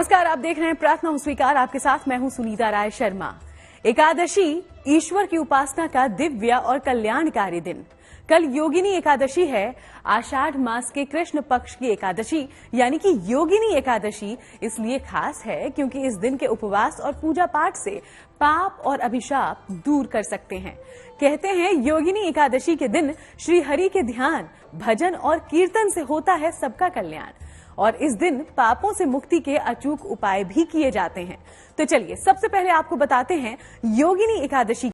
नमस्कार, आप देख रहे हैं प्रार्थना स्वीकार। आपके साथ मैं हूं सुनीता राय शर्मा। एकादशी ईश्वर की उपासना का दिव्य और कल्याणकारी दिन। कल योगिनी एकादशी है। आषाढ़ मास के कृष्ण पक्ष की एकादशी यानी कि योगिनी एकादशी इसलिए खास है क्योंकि इस दिन के उपवास और पूजा पाठ से पाप और अभिशाप दूर कर सकते हैं। कहते हैं योगिनी एकादशी के दिन श्री हरि के ध्यान, भजन और कीर्तन से होता है सबका कल्याण और इस दिन पापों से मुक्ति के अचूक उपाय भी किए जाते हैं। तो चलिए सबसे पहले आपको बताते हैं योगिनी एकादशी।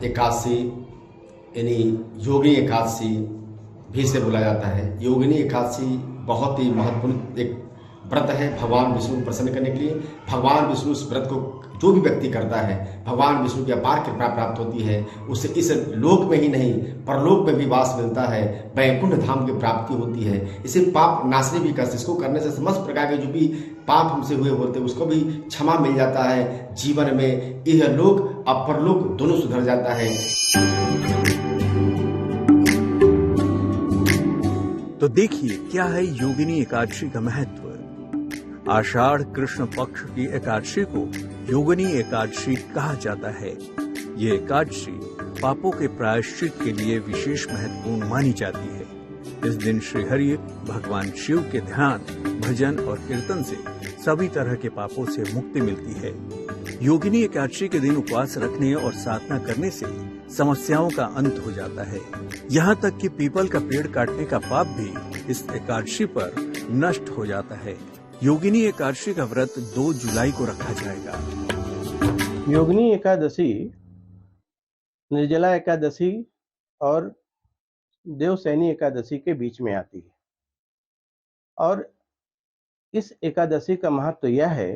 एकादशी यानी योगिनी एकादशी भी से बोला जाता है। योगिनी एकादशी बहुत ही महत्वपूर्ण एक व्रत है भगवान विष्णु को प्रसन्न करने के लिए। भगवान विष्णु इस व्रत को जो भी व्यक्ति करता है भगवान विष्णु की अपार कृपा प्राप्त होती है। उससे इस लोक में ही नहीं परलोक में भी वास मिलता है, वैकुंठ धाम की प्राप्ति होती है। इसे पाप नाशनी भी करते, इसको करने से समस्त प्रकार के जो भी पाप हमसे हुए होते हैं उसको भी क्षमा मिल जाता है। जीवन में यह लोक और परलोक दोनों सुधर जाता है। तो देखिए क्या है योगिनी एकादशी का महत्व। आषाढ़ कृष्ण पक्ष की एकादशी को योगिनी एकादशी कहा जाता है। ये एकादशी पापों के प्रायश्चित के लिए विशेष महत्वपूर्ण मानी जाती है। इस दिन श्रीहरि भगवान शिव के ध्यान, भजन और कीर्तन से सभी तरह के पापों से मुक्ति मिलती है। योगिनी एकादशी के दिन उपवास रखने और साधना करने से समस्याओं का अंत हो जाता है। यहाँ तक कि पीपल का पेड़ काटने का पाप भी इस एकादशी पर नष्ट हो जाता है। योगिनी एकादशी का व्रत 2 जुलाई को रखा जाएगा। योगिनी एकादशी निर्जला एकादशी और देवशयनी एकादशी के बीच में आती है और इस एकादशी का महत्व यह है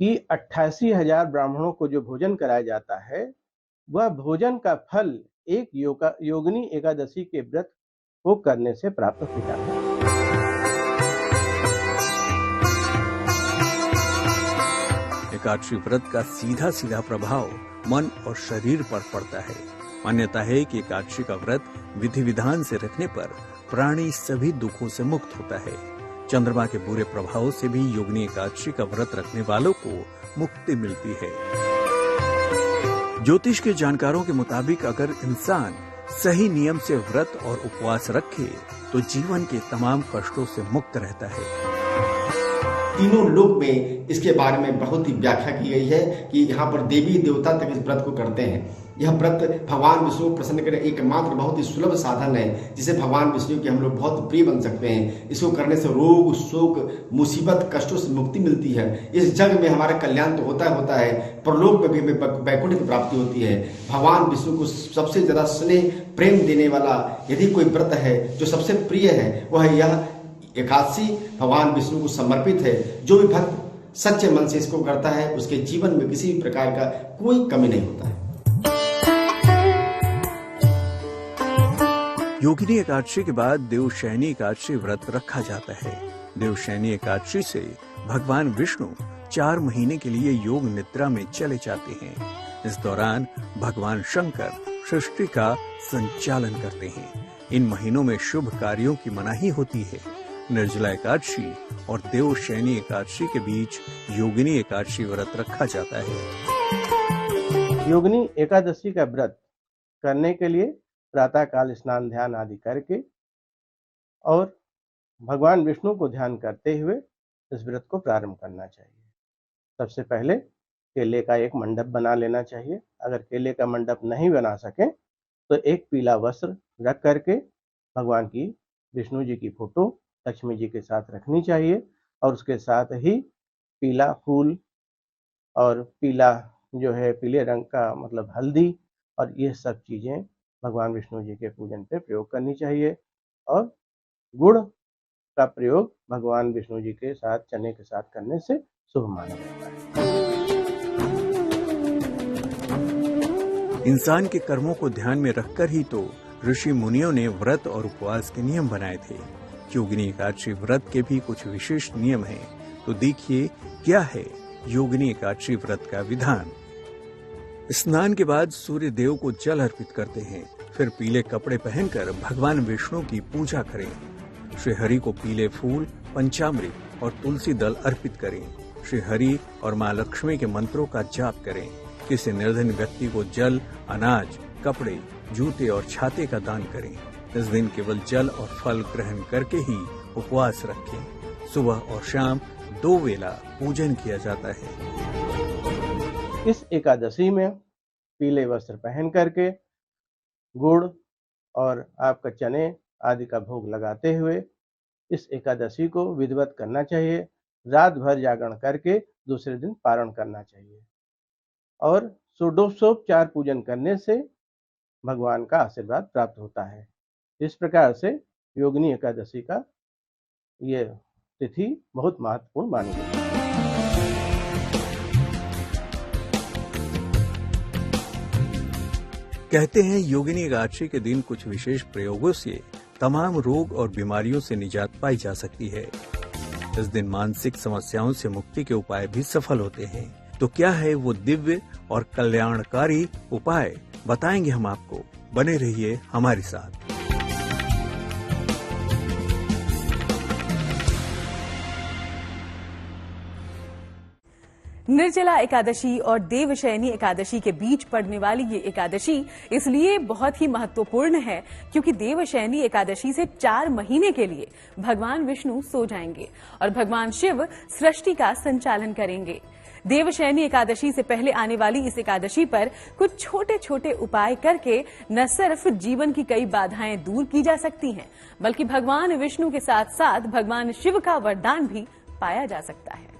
कि 88,000 ब्राह्मणों को जो भोजन कराया जाता है वह भोजन का फल एक योगिनी एकादशी के व्रत को करने से प्राप्त हो जाता है। एकादशी व्रत का सीधा सीधा प्रभाव मन और शरीर पर पड़ता है। मान्यता है कि एकादशी का व्रत विधि विधान से रखने पर प्राणी सभी दुखों से मुक्त होता है। चंद्रमा के बुरे प्रभाव से भी योगिनी एकादशी का व्रत रखने वालों को मुक्ति मिलती है। ज्योतिष के जानकारों के मुताबिक अगर इंसान सही नियम से व्रत और उपवास रखे तो जीवन के तमाम कष्टों से मुक्त रहता है। तीनों लोक में इसके बारे में बहुत ही व्याख्या की गई है कि यहाँ पर देवी देवता तक इस व्रत को करते हैं। यह व्रत भगवान विष्णु को प्रसन्न करने एकमात्र बहुत ही सुलभ साधन है जिसे भगवान विष्णु के हम लोग बहुत प्रिय बन सकते हैं। इसको करने से रोग, शोक, मुसीबत, कष्टों से मुक्ति मिलती है। इस जग में हमारा कल्याण तो होता है, परलोक में भी हमें वैकुंठ की प्राप्ति होती है। भगवान विष्णु को सबसे ज्यादा स्नेह प्रेम देने वाला यदि कोई व्रत है जो सबसे प्रिय है वह है यह एकादशी। भगवान विष्णु को समर्पित है। जो भी भक्त सच्चे मन से इसको करता है उसके जीवन में किसी भी प्रकार का कोई कमी नहीं होता है। योगिनी एकादशी के बाद देवशयनी एकादशी व्रत रखा जाता है। देवशयनी एकादशी से भगवान विष्णु 4 महीने के लिए योग निद्रा में चले जाते हैं। इस दौरान भगवान शंकर सृष्टि का संचालन करते हैं। इन महीनों में शुभ कार्यों की मनाही होती है। निर्जला एकादशी और देवशयनी एकादशी के बीच योगिनी एकादशी व्रत रखा जाता है। योगिनी एकादशी का व्रत करने के लिए प्रातःकाल स्नान ध्यान आदि करके और भगवान विष्णु को ध्यान करते हुए इस व्रत को प्रारंभ करना चाहिए। सबसे पहले केले का एक मंडप बना लेना चाहिए। अगर केले का मंडप नहीं बना सकें तो एक पीला वस्त्र रख करके भगवान की विष्णु जी की फोटो लक्ष्मी जी के साथ रखनी चाहिए और उसके साथ ही पीला फूल और पीला जो है पीले रंग का मतलब हल्दी और ये सब चीज़ें भगवान विष्णु जी के पूजन पे प्रयोग करनी चाहिए। और गुड़ का प्रयोग भगवान विष्णु जी के साथ चने के साथ करने से शुभ माना जाता है। इंसान के कर्मों को ध्यान में रखकर ही तो ऋषि मुनियों ने व्रत और उपवास के नियम बनाए थे। योगिनी एकादशी व्रत के भी कुछ विशेष नियम हैं, तो देखिए क्या है योगिनी एकादशी व्रत का विधान। स्नान के बाद सूर्य देव को जल अर्पित करते हैं, फिर पीले कपड़े पहनकर भगवान विष्णु की पूजा करें। श्री हरि को पीले फूल, पंचामृत और तुलसी दल अर्पित करें। श्री हरि और माँ लक्ष्मी के मंत्रों का जाप करें। किसी निर्धन व्यक्ति को जल, अनाज, कपड़े, जूते और छाते का दान करें। इस दिन केवल जल और फल ग्रहण करके ही उपवास रखें। सुबह और शाम 2 वेला पूजन किया जाता है। इस एकादशी में पीले वस्त्र पहन करके गुड़ और आपका चने आदि का भोग लगाते हुए इस एकादशी को विधिवत करना चाहिए। रात भर जागरण करके दूसरे दिन पारण करना चाहिए और षोडशोपचार पूजन करने से भगवान का आशीर्वाद प्राप्त होता है। इस प्रकार से योगिनी एकादशी का ये तिथि बहुत महत्वपूर्ण मानी गई है। कहते हैं योगिनी एकादशी के दिन कुछ विशेष प्रयोगों से तमाम रोग और बीमारियों से निजात पाई जा सकती है। इस दिन मानसिक समस्याओं से मुक्ति के उपाय भी सफल होते हैं। तो क्या है वो दिव्य और कल्याणकारी उपाय, बताएंगे हम आपको। बने रहिए हमारे साथ। निर्जला एकादशी और देवशयनी एकादशी के बीच पड़ने वाली ये एकादशी इसलिए बहुत ही महत्वपूर्ण है क्योंकि देवशयनी एकादशी से 4 महीने के लिए भगवान विष्णु सो जाएंगे और भगवान शिव सृष्टि का संचालन करेंगे। देवशयनी एकादशी से पहले आने वाली इस एकादशी पर कुछ छोटे छोटे उपाय करके न सिर्फ जीवन की कई बाधाएं दूर की जा सकती हैं, बल्कि भगवान विष्णु के साथ साथ भगवान शिव का वरदान भी पाया जा सकता है।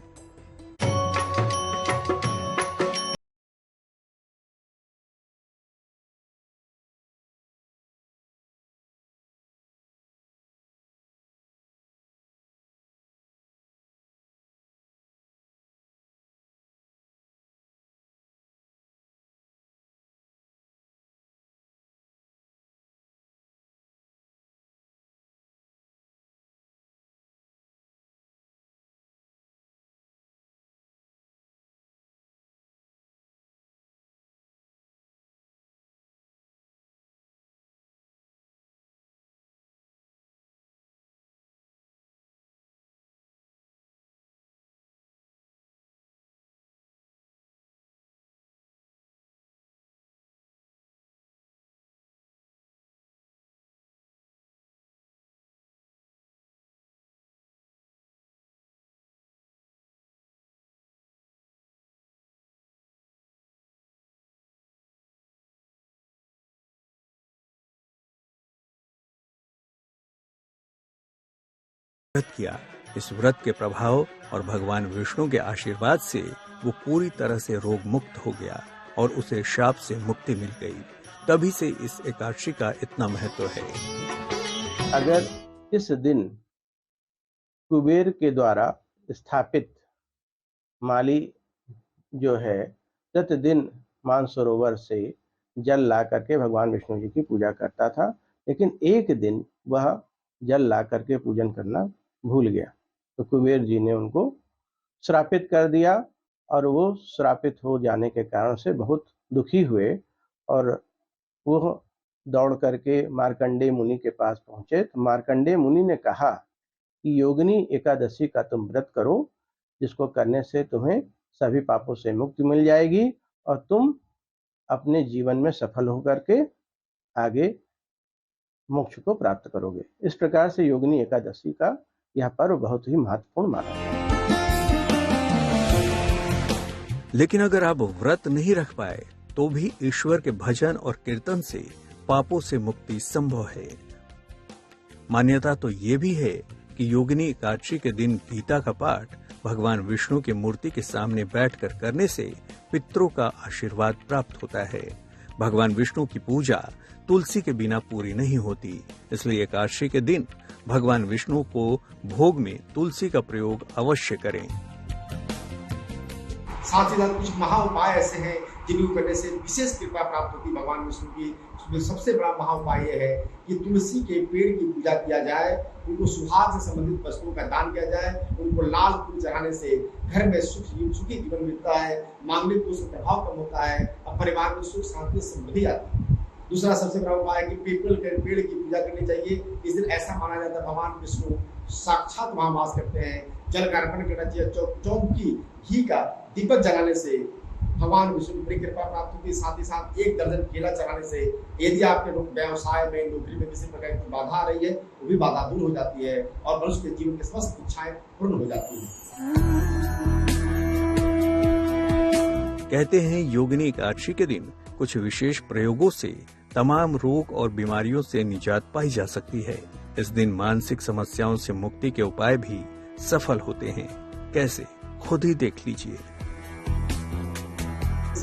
व्रत किया। इस व्रत के प्रभाव और भगवान विष्णु के आशीर्वाद से वो पूरी तरह से रोग मुक्त हो गया और उसे शाप से मुक्ति मिल गई। तभी से इस एकादशी का इतना महत्व है। अगर इस दिन कुबेर के द्वारा स्थापित माली जो है प्रतिदिन मानसरोवर से जल ला करके भगवान विष्णु जी की पूजा करता था, लेकिन एक दिन वह जल ला करके पूजन करना भूल गया, तो कुबेर जी ने उनको श्रापित कर दिया और वो श्रापित हो जाने के कारण से बहुत दुखी हुए और वो दौड़ करके मार्कंडेय मुनि के पास पहुंचे। तो मार्कंडेय मुनि ने कहा कि योगिनी एकादशी का तुम व्रत करो, जिसको करने से तुम्हें सभी पापों से मुक्ति मिल जाएगी और तुम अपने जीवन में सफल होकर के आगे मोक्ष को प्राप्त करोगे। इस प्रकार से योगिनी एकादशी का यह पर्व बहुत ही महत्वपूर्ण माना जाता है। लेकिन अगर आप व्रत नहीं रख पाए तो भी ईश्वर के भजन और कीर्तन से पापों से मुक्ति संभव है। मान्यता तो ये भी है कि योगिनी एकादशी के दिन गीता का पाठ भगवान विष्णु की मूर्ति के सामने बैठकर करने से पितरों का आशीर्वाद प्राप्त होता है। भगवान विष्णु की पूजा तुलसी के बिना पूरी नहीं होती, इसलिए एकादशी के दिन भगवान विष्णु को भोग में तुलसी का प्रयोग अवश्य करें। साथ ही साथ कुछ महा उपाय ऐसे हैं जिनको करने से विशेष कृपा प्राप्त होती है भगवान विष्णु की। उसमें सबसे बड़ा महा उपाय यह है कि तुलसी के पेड़ की पूजा किया जाए, उनको सुहाग से संबंधित वस्तुओं का दान किया जाए, उनको लाल फूल चढ़ाने से घर में सुखी जीवन मिलता है, मांगलिक दोष का प्रभाव कम होता है और परिवार में सुख शांति समृद्धि आती है। दूसरा सबसे बड़ा उपाय है कि पीपल के पेड़ की पूजा करनी चाहिए। इस दिन ऐसा माना जाता है भगवान विष्णु साक्षात वहां वास करते हैं। जल का अर्पण करना चाहिए। चौमुखी घी का दीपक जलाने से भगवान विष्णु की कृपा प्राप्त होती है। साथ ही साथ 1 दर्जन केला चढ़ाने से यदि आपके व्यवसाय में नौकरी में किसी प्रकार की बाधा आ रही है वो भी बाधा दूर हो जाती है और मनुष्य के जीवन की समस्त इच्छाएं पूर्ण हो जाती है। कहते हैं योगिनी एकादशी के दिन कुछ विशेष प्रयोगों से तमाम रोग और बीमारियों से निजात पाई जा सकती है। इस दिन मानसिक समस्याओं से मुक्ति के उपाय भी सफल होते हैं। कैसे, खुद ही देख लीजिए।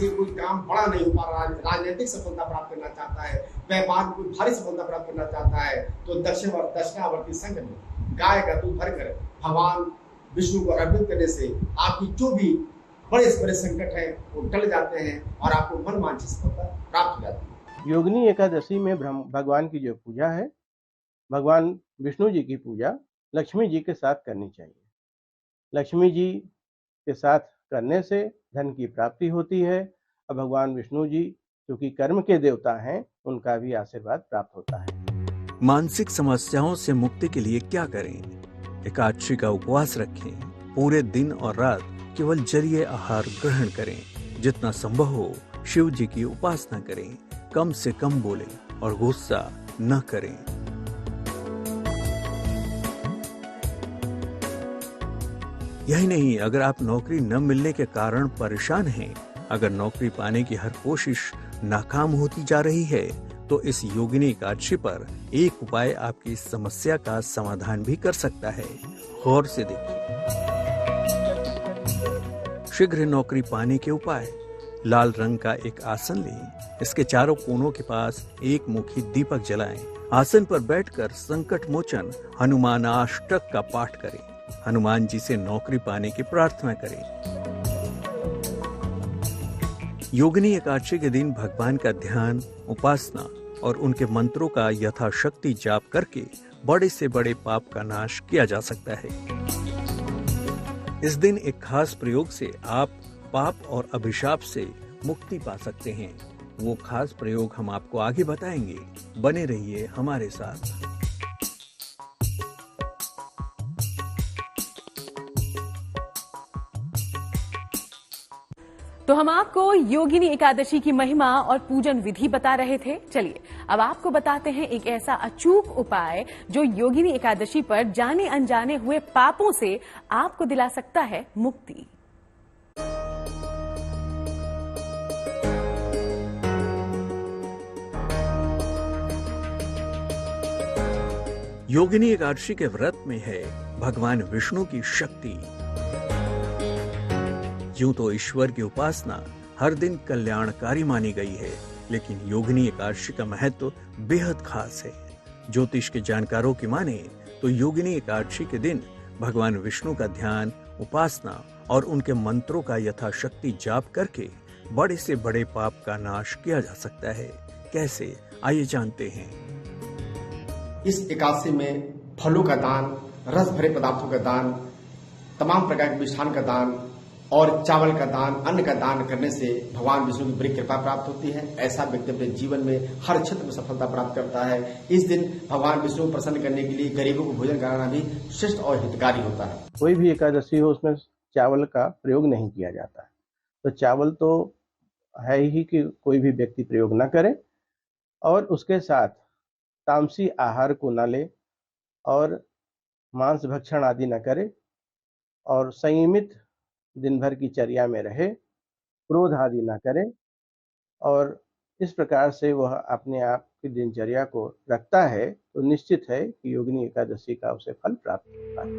कोई काम बड़ा नहीं हो पा रहा, राजनीतिक सफलता प्राप्त करना चाहता है, व्यापार में कोई भारी सफलता प्राप्त करना चाहता है तो दक्षिणावर्ती संघ में गाय का दूध भरकर भगवान विष्णु को अर्पित करने से आपकी जो भी बड़े से बड़े संकट है वो टल जाते हैं और आपको मनवांछित सफलता प्राप्त हो जाती है। योगिनी एकादशी में भगवान की जो पूजा है, भगवान विष्णु जी की पूजा लक्ष्मी जी के साथ करनी चाहिए। लक्ष्मी जी के साथ करने से धन की प्राप्ति होती है और भगवान विष्णु जी जो कि कर्म के देवता हैं उनका भी आशीर्वाद प्राप्त होता है। मानसिक समस्याओं से मुक्ति के लिए क्या करें? एकादशी का उपवास रखें, पूरे दिन और रात केवल जलीय आहार ग्रहण करें, जितना संभव हो शिव जी की उपासना करें, कम से कम बोलें और गुस्सा न करें। यही नहीं, अगर आप नौकरी न मिलने के कारण परेशान हैं, अगर नौकरी पाने की हर कोशिश नाकाम होती जा रही है, तो इस योगिनी एकादशी पर एक उपाय आपकी समस्या का समाधान भी कर सकता है। गौर से देखिए। शीघ्र नौकरी पाने के उपाय। लाल रंग का एक आसन लें, इसके चारों कोनों के पास एक मुखी दीपक जलाएं। आसन पर बैठकर संकट मोचन हनुमानाष्टक का पाठ करें। हनुमान जी से नौकरी पाने की प्रार्थना करें। योगिनी एकादशी के दिन भगवान का ध्यान, उपासना और उनके मंत्रों का यथाशक्ति जाप करके बड़े से बड़े पाप का नाश किया जा सकता है। इस दिन एक खास प्रयोग से आप पाप और अभिशाप से मुक्ति पा सकते हैं। वो खास प्रयोग हम आपको आगे बताएंगे। बने रहिए हमारे साथ। तो हम आपको योगिनी एकादशी की महिमा और पूजन विधि बता रहे थे। चलिए अब आपको बताते हैं एक ऐसा अचूक उपाय जो योगिनी एकादशी पर जाने अनजाने हुए पापों से आपको दिला सकता है मुक्ति। योगिनी एकादशी के व्रत में है भगवान विष्णु की शक्ति। यूं तो ईश्वर की उपासना हर दिन कल्याणकारी मानी गई है, लेकिन योगिनी एकादशी का महत्व बेहद खास है। ज्योतिष के जानकारों की माने तो योगिनी एकादशी के दिन भगवान विष्णु का ध्यान, उपासना और उनके मंत्रों का यथाशक्ति जाप करके बड़े से बड़े पाप का नाश किया जा सकता है। कैसे, आइए जानते हैं। इस एकादशी में फलों का दान, रस भरे पदार्थों का दान, तमाम प्रकार के मिष्ठान का दान और चावल का दान, अन्न का दान करने से भगवान विष्णु की बड़ी कृपा प्राप्त होती है। ऐसा व्यक्ति अपने जीवन में हर क्षेत्र में सफलता प्राप्त करता है। इस दिन भगवान विष्णु को प्रसन्न करने के लिए गरीबों को भोजन कराना भी श्रेष्ठ और हितकारी होता है। कोई भी एकादशी हो उसमें चावल का प्रयोग नहीं किया जाता है। तो चावल तो है ही कि कोई भी व्यक्ति प्रयोग न करे, और उसके साथ तामसी आहार को न ले और मांस भक्षण आदि न करे और संयमित दिन भर की चर्या में रहे, क्रोध आदि न करे, और इस प्रकार से वह अपने आप की दिनचर्या को रखता है तो निश्चित है कि योगिनी एकादशी का उसे फल प्राप्त होता है।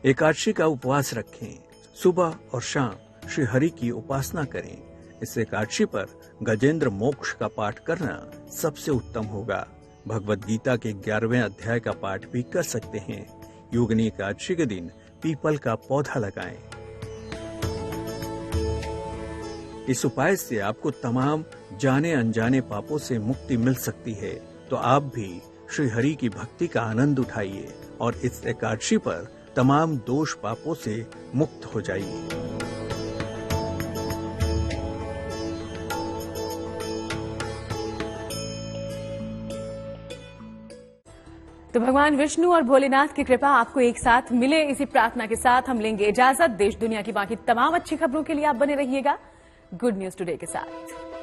एकादशी का उपवास रखें, सुबह और शाम श्री हरि की उपासना करें। इस एकादशी पर गजेंद्र मोक्ष का पाठ करना सबसे उत्तम होगा। भगवद गीता के 11वें अध्याय का पाठ भी कर सकते हैं। योगिनी एकादशी के दिन पीपल का पौधा लगाएं। इस उपाय से आपको तमाम जाने अनजाने पापों से मुक्ति मिल सकती है। तो आप भी श्री हरि की भक्ति का आनंद उठाइए और इस एकादशी पर तमाम दोष पापों से मुक्त हो जाइए। तो भगवान विष्णु और भोलेनाथ की कृपा आपको एक साथ मिले, इसी प्रार्थना के साथ हम लेंगे इजाजत। देश दुनिया की बाकी तमाम अच्छी खबरों के लिए आप बने रहिएगा गुड न्यूज टुडे के साथ।